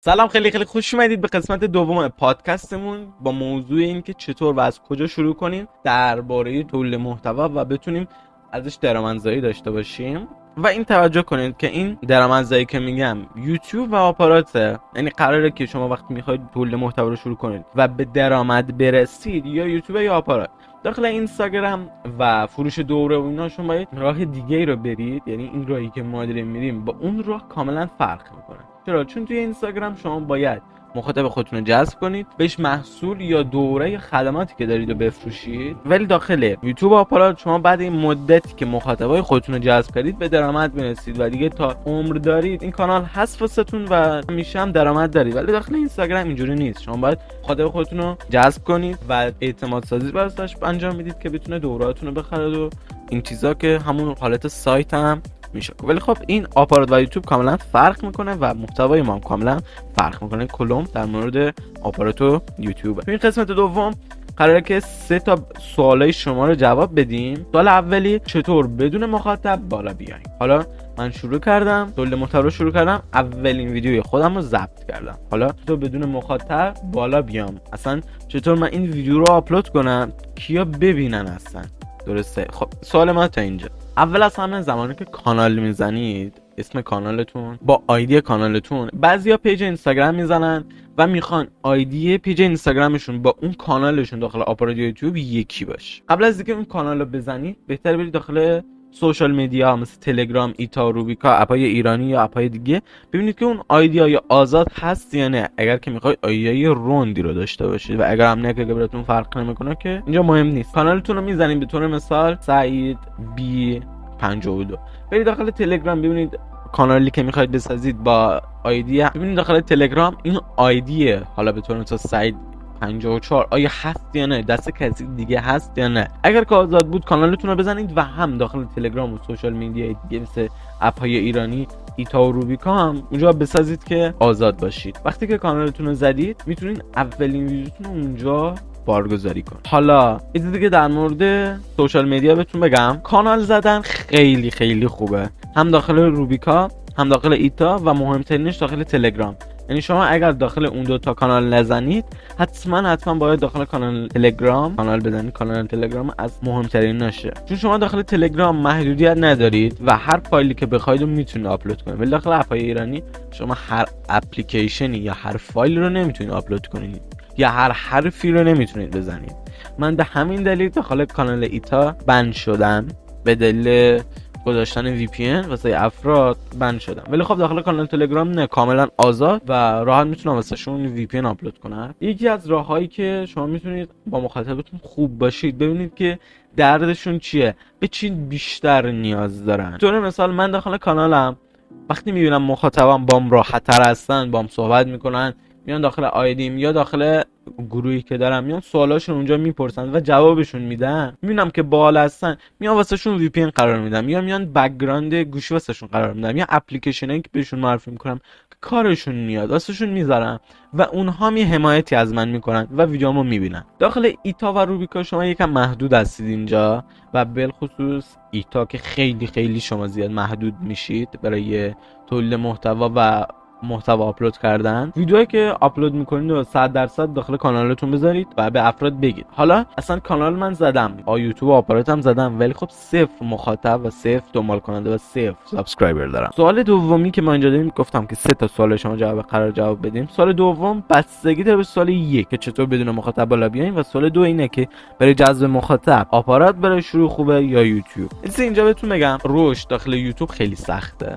سلام، خیلی خوش اومدید به قسمت دوم پادکستمون با موضوع این که چطور و از کجا شروع کنیم درباره تولید محتوا و بتونیم ازش درآمدزایی داشته باشیم. و این توجه کنید که این درآمدزایی که میگم یوتیوب و آپاراته، یعنی قراره که شما وقتی میخواید تولید محتوا رو شروع کنید و به درآمد برسید یا یوتیوب یا آپارات، داخل اینستاگرام و فروش دوره و اینا شما باید راه دیگه ای رو برید. یعنی این راهی که ما داریم میریم با اون راه کاملا فرق میکنه. چرا؟ چون توی اینستاگرام شما باید مخاطب خودتون رو جذب کنید، بهش محصول یا دوره خدماتی که دارید رو بفروشید. ولی داخل یوتیوب و آپارات شما بعد این مدتی که مخاطبای خودتون رو جذب کردید به درآمد میرسید و دیگه تا عمر دارید این کانال هست واسهتون و همیشه هم درآمد دارید. ولی داخل اینستاگرام اینجوری نیست. شما باید مخاطب خودتون رو جذب کنید و اعتماد سازی براش انجام بدید که بتونه دورهاتون رو بخره و این چیزا که همون حالت سایت هم میشه. ولی خب این آپارات و یوتیوب کاملا فرق میکنه و محتوای ما هم کاملا فرق میکنه. کلم در مورد آپارات و یوتیوب. تو این قسمت دوم قراره که 3 تا سوالای شما رو جواب بدیم. سوال اولی، چطور بدون مخاطب بالا بیایم؟ حالا من شروع کردم تولید محتوا رو شروع کردم، اولین ویدیوی خودم رو ضبط کردم. حالا چطور بدون مخاطب بالا بیام؟ اصلا چطور من این ویدیو رو آپلود کنم کیا ببینن اصلا؟ درسته؟ خب سوال ما تا اینجا. اول از همه زمانی که کانال میزنید، اسم کانالتون با آیدی کانالتون، بعضیا پیج اینستاگرام میزنن و میخوان آیدی پیج اینستاگرامشون با اون کانالشون داخل آپارات یوتیوب یکی باشه. قبل از اینکه اون کانال رو بزنید بهتره برید داخل سوشال میدیا مثل تلگرام، ایتا، روبیکا، اپای ایرانی یا اپای دیگه، ببینید که اون آیدی های آزاد هست یا نه. اگر که میخواید آیدی روندی رو داشته باشید و اگر هم نه که براتون فرق نمیکنه که اینجا مهم نیست. کانالتون رو میزنید به طور مثال سعید بی 52. برید داخل تلگرام ببینید کانالی که میخواید بسازید با آیدی، ببینید داخل تلگرام این آیدی حالا به طور مثال سعید 54 آیا هست یا نه، دست کسی دیگه هست یا نه. اگر که آزاد بود کانالتون رو بزنید و هم داخل تلگرام و سوشال میدیا دیگه مثل اپ‌های ایرانی، ایتا و روبیکا هم اونجا بسازید که آزاد باشید. وقتی که کانالتون رو زدید میتونید اولین ویدیوتون رو اونجا بارگذاری کنید. حالا یه چیزی که در مورد سوشال میدیا بهتون بگم، کانال زدن خیلی خوبه، هم داخل روبیکا هم داخل ایتا و مهمترینش داخل تلگرام. یعنی شما اگر داخل اون 2 تا کانال نزنید حتما باید داخل کانال تلگرام کانال بزنید. کانال تلگرام از مهمترین نشه، چون شما داخل تلگرام محدودیت ندارید و هر فایلی که بخواید رو میتونید آپلود کنید. ولی داخل اپ‌های ایرانی شما هر اپلیکیشنی یا هر فایلی رو نمیتونید آپلود کنید یا هر حرفی رو نمیتونید بزنید. من به همین دلیل داخل کانال ایتا بند شدم، به دلیل گذاشتن وی پی ان واسه افراد بند شدم. ولی خب داخل کانال تلگرام نه، کاملا آزاد و راحت میتونم واسه شون وی پی ان آپلود کنم. یکی از راههایی که شما میتونید با مخاطبتون خوب باشید، ببینید که دردشون چیه، به چی بیشتر نیاز دارن. طور مثال من داخل کانالم وقتی میبینم مخاطبم بام راحت تر هستن، بام صحبت میکنن، میان داخل آیدیم یا داخل گروهی که دارم میان سوالاشون اونجا میپرسن و جوابشون میدن، میبینم که باحال هستن، میان واسهشون وی پی ان قرار میدم یا میان بک‌گراند گوشی واسهشون قرار میدم یا اپلیکیشنایی که بهشون معرفی میکنم که کارشون میاد واسهشون میذارم و اونها حمایتی از من میکنن و ویدیومو میبینن. داخل ایتا و روبیکا شما یکم محدود هستید اینجا و بالخصوص ایتا که خیلی شما زیاد محدود میشید برای تولید محتوا و محتوا آپلود کردن. ویدیوهایی که آپلود میکنید رو 100% داخل کانالتون بذارید و به افراد بگید. حالا اصلا کانال من زدم، یوتیوب و آپاراتم زدم، ولی خب 0 مخاطب و 0 دنبال کننده و 0 سابسکرایبر دارم. سوال دومی که ما اینجا داریم، گفتم که 3 تا سوال شما قرار جواب بدیم. سوال دوم بستگی داره به سوال 1 که چطور بدون مخاطب بالا بیایم و سوال 2 اینه که برای جذب مخاطب آپارات برای شروع خوبه یا یوتیوب. اینجا بهتون بگم رشد داخل یوتیوب خیلی سخته،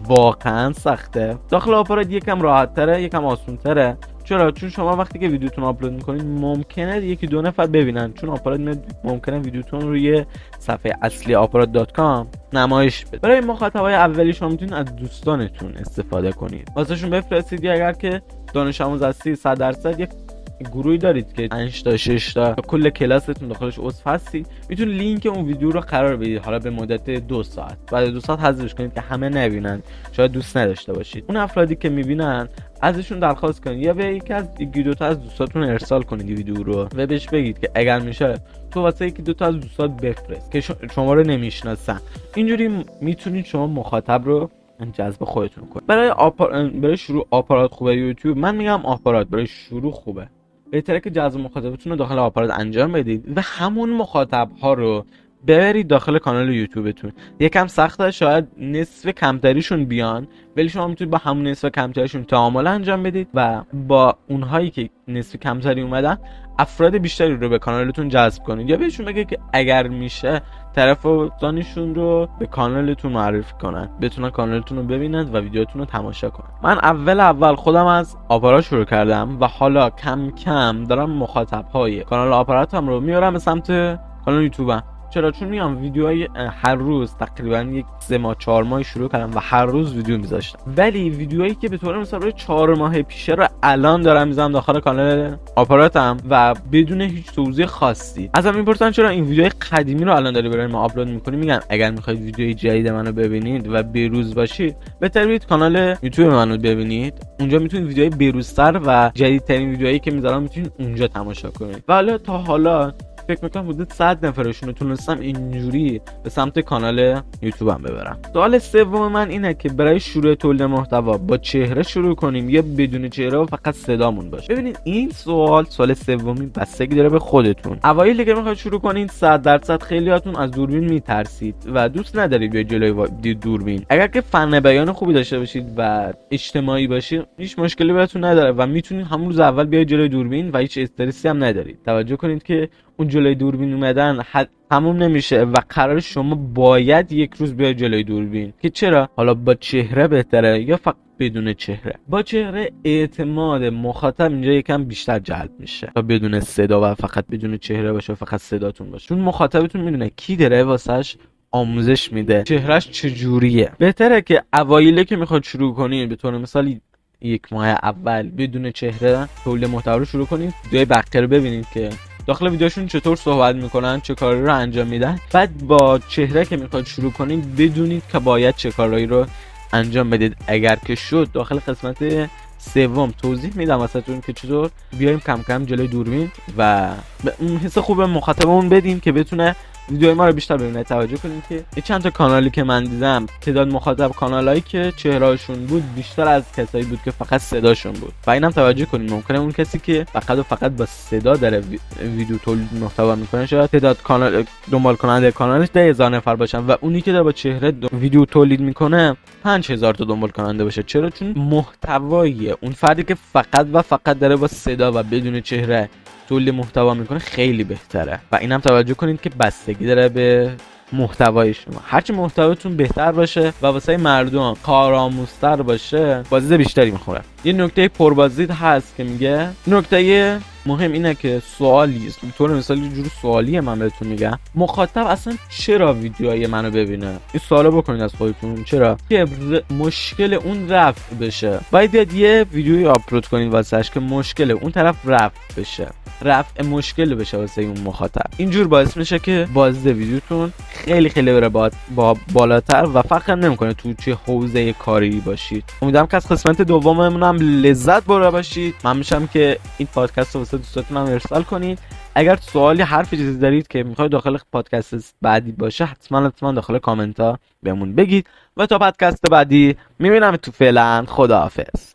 واقعا سخته. داخل آپارات یکم راحت تره، یکم آسون تره. چرا؟ چون شما وقتی که ویدیوتون آپلود میکنید ممکنه 1-2 نفر ببینن، چون آپارات ممکنه ویدیوتون روی صفحه اصلی آپارات.com نمایش بده. برای مخاطبای اولی شما میتونید از دوستانتون استفاده کنید، واسهشون بفرستید. یا اگر که دانش آموز هستید 100% یک گروهی دارید که 5 تا 6 تا کل کلاستون داخلش عضو هستید، میتونید لینک اون ویدیو رو قرار بدید حالا به مدت 2 ساعت، بعد 2 ساعت حذفش کنید که همه نبینن، شاید دوست نداشته باشید. اون افرادی که میبینن ازشون درخواست کنید یا به یکی دو تا از دوستاتون ارسال کنید ویدیو رو و بهش بگید که اگر میشه تو واسه یکی دو تا از دوستات بفرست که شما رو نمیشناسن. اینجوری میتونید شما مخاطب رو جذب خودتون کنید. برای شروع آپارات خوبه یوتیوب، من میگم آپارات برای شروع خوبه. بهتره که جذب مخاطبتون رو داخل آپارات انجام بدید و همون مخاطب ها رو ببرید داخل کانال یوتیوبتون. یکم سخته، شاید نصف کمتریشون بیان، ولی شما میتونید با همون نصف کمتریشون تعامل انجام بدید و با اونهایی که نصف کمتری اومدن افراد بیشتری رو به کانالتون جذب کنید، یا بهشون بگید که اگر میشه طرفدارانشون رو به کانالتون معرفی کنن، بتونن کانالتون رو ببینن و ویدیوتون رو تماشا کنن. من اول خودم از آپارات شروع کردم و حالا کم کم دارم مخاطب‌های کانال آپاراتم رو میارم به سمت کانال یوتیوبم. چرا؟ چون میام ویدیوهای هر روز تقریبا یک 3 ماه 4 ماه شروع کردم و هر روز ویدیو میذاشتم، ولی ویدیوهایی که به طور مثال برای 4 ماه پیشه رو الان دارم میذارم داخل کانال آپاراتم و بدون هیچ توضیح خاصی. ازم میپرسن چرا این ویدیوهای قدیمی رو الان داری برای ما آپلود میکنی؟ میگم اگر میخواید ویدیوهای جدید منو ببینید و بروز باشید، بهتره برید کانال یوتیوب منو ببینید. اونجا میتونید ویدیوهای بروزتر و جدیدترین ویدیوهایی که میذارم میتونید اونجا تماشا کنید. و حالا تا حالا فکر میکنم حدود 100 نفرشون رو تونستم اینجوری به سمت کانال یوتیوبم ببرم. سوال سوم من اینه که برای شروع تولید محتوا با چهره شروع کنیم یا بدون چهره و فقط صدامون باشه؟ ببینید این سوال سومی بستگی داره به خودتون. اوایل که میخواید شروع کنین 100% خیلیاتون از دوربین میترسید و دوست ندارید بیاید جلوی دوربین. اگر که فن بیان خوبی داشته باشید و اجتماعی باشید، هیچ مشکلی بهتون نداره و میتونید همون روز اول بیاید جلوی دوربین و هیچ استرسی هم ندارید. توجه کنید که اون جلوی دوربین اومدن تموم نمیشه و قرار شما باید یک روز بیاید جلوی دوربین. که چرا؟ حالا با چهره بهتره یا فقط بدون چهره؟ با چهره اعتماد مخاطب اینجا یکم بیشتر جلب میشه تا بدون صدا و فقط بدون چهره باشه و فقط صداتون باشه، چون مخاطبتون میدونه کی داره واسش آموزش میده، چهرهش چجوریه. بهتره که اوایل که میخواد شروع کنین، به طور مثال 1 ماه اول بدون چهره تولید محتوا رو شروع کنید، ویدیوهای بقیه رو ببینید که داخل ویدیوشون چطور صحبت میکنن، چه کاری رو انجام میدن. بعد با چهره که میخواد شروع کنید بدونید که باید چه کارهایی رو انجام بدید. اگر که شد داخل قسمت سوم توضیح میدم واسهتون که چطور بیایم کم کم جلوی دوربین و به اون حس خوب مخاطبمون بدیم که بتونه ویدیوهای ما رو بیشتر ببینه. توجه کنید که چند تا کانالی که من دیدم، تعداد مخاطب کانالایی که چهرهاشون بود بیشتر از کسایی بود که فقط صداشون بود. و اینم توجه کنید ممکنه اون کسی که فقط با صدا داره ویدیو تولید محتوا میکنه، شاید تعداد کانال دنبال کننده کانالش 10,000 نفر باشن و اونی که داره با چهره ویدیو تولید میکنه 5,000 تا دنبال کننده باشه. چرا؟ چون محتوای اون فردی که فقط داره با صدا و بدون چهره تولید محتوا میکنه خیلی بهتره. و اینم توجه کنید که بستگی داره به محتوای شما. هرچی محتواتون بهتر باشه و واسه مردم کارآموزتر باشه، بازدید بیشتری میخوره. یه نکته پربازدید هست که میگه، نکته مهم اینه که سوالی است، به طور مثال یه جور سوالیه من بهتون میگم، مخاطب اصلا چرا ویدیوهای منو ببینه؟ این سوالو بکنید از خودتون. چرا؟ که مشکل اون رفع بشه. باید یه ویدیویی آپلود کنید واسش که مشکل اون طرف رفع بشه، رفع مشکل بشه واسه اون مخاطب. اینجور باعث میشه که بازدید ویدیوتون خیلی بره با بالاتر و فرق نمیکنه تو چه حوزه کاری باشید. امیدوارم که از قسمت دوممون هم لذت برده باشید. من میشم که این پادکست رو واسه دوستاتون هم ارسال کنید. اگر سوالی حرفی چیزی دارید که میخواید داخل پادکست بعدی باشه، حتما داخل کامنت ها بهمون بگید و تا پادکست بعدی میبینم تو. فعلا خداحافظ.